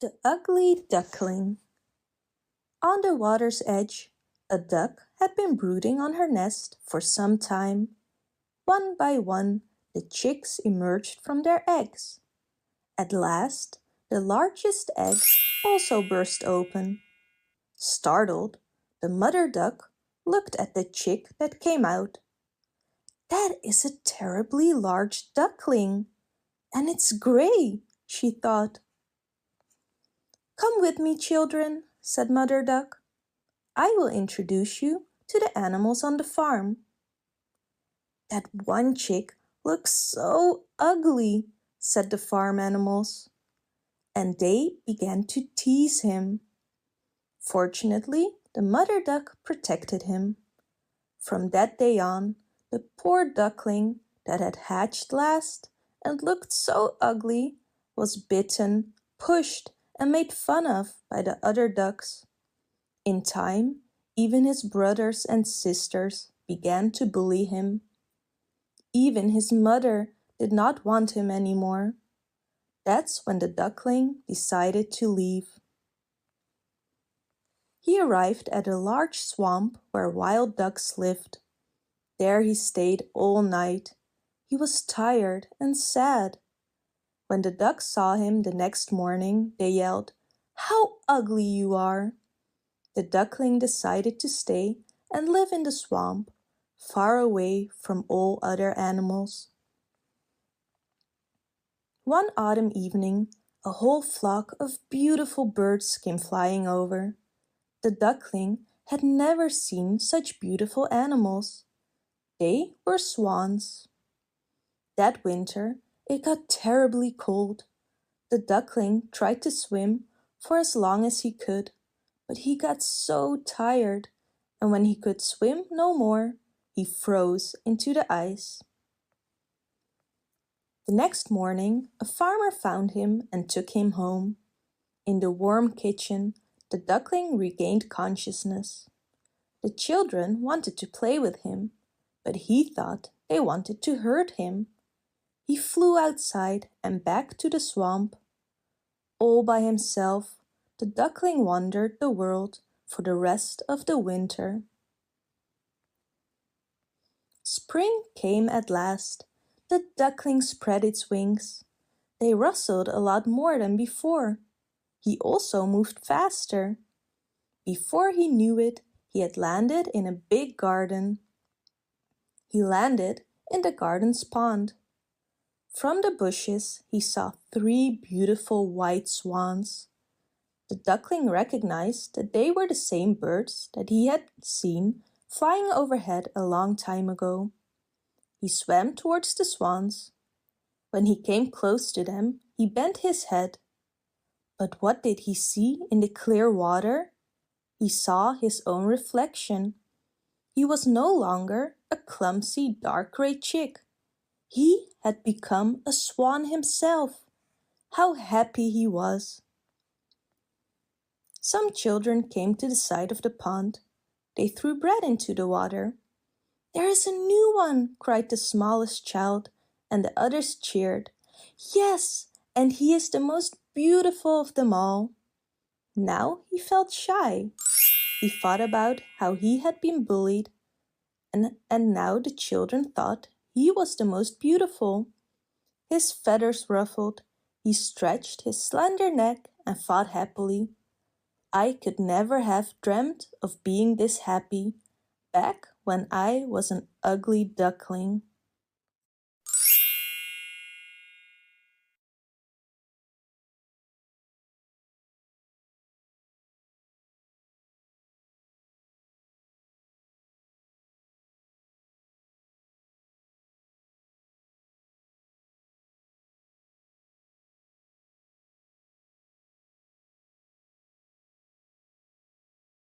The ugly duckling. On the water's edge, a duck had been brooding on her nest for some time. One by one, the chicks emerged from their eggs. At last, the largest egg also burst open. Startled, the mother duck looked at the chick that came out. "That is a terribly large duckling, and it's gray," she thought. "Come with me, children," said Mother Duck. "I will introduce you to the animals on the farm." "That one chick looks so ugly," said the farm animals, and they began to tease him. Fortunately, the mother duck protected him. From that day on, the poor duckling that had hatched last and looked so ugly was bitten, pushed, and made fun of by the other ducks. In time, even his brothers and sisters began to bully him. Even his mother did not want him anymore. That's when the duckling decided to leave. He arrived at a large swamp where wild ducks lived. There he stayed all night. He was tired and sad. When the ducks saw him the next morning, they yelled, "How ugly you are!" The duckling decided to stay and live in the swamp, far away from all other animals. One autumn evening, a whole flock of beautiful birds came flying over. The duckling had never seen such beautiful animals. They were swans. That winter, it got terribly cold. The duckling tried to swim for as long as he could, but he got so tired, and when he could swim no more, he froze into the ice. The next morning, a farmer found him and took him home. In the warm kitchen, the duckling regained consciousness. The children wanted to play with him, but he thought they wanted to hurt him. He flew outside and back to the swamp. All by himself, the duckling wandered the world for the rest of the winter. Spring came at last. The duckling spread its wings. They rustled a lot more than before. He also moved faster. Before he knew it, he had landed in a big garden. He landed in the garden's pond. From the bushes, he saw 3 beautiful white swans. The duckling recognized that they were the same birds that he had seen flying overhead a long time ago. He swam towards the swans. When he came close to them, he bent his head. But what did he see in the clear water? He saw his own reflection. He was no longer a clumsy dark gray chick. He had become a swan himself. How happy he was! Some children came to the side of the pond. They threw bread into the water. "There is a new one!" cried the smallest child, and the others cheered. "Yes, and he is the most beautiful of them all." Now he felt shy. He thought about how he had been bullied, and now the children thought he was the most beautiful. His feathers ruffled, he stretched his slender neck and thought happily, "I could never have dreamt of being this happy back when I was an ugly duckling."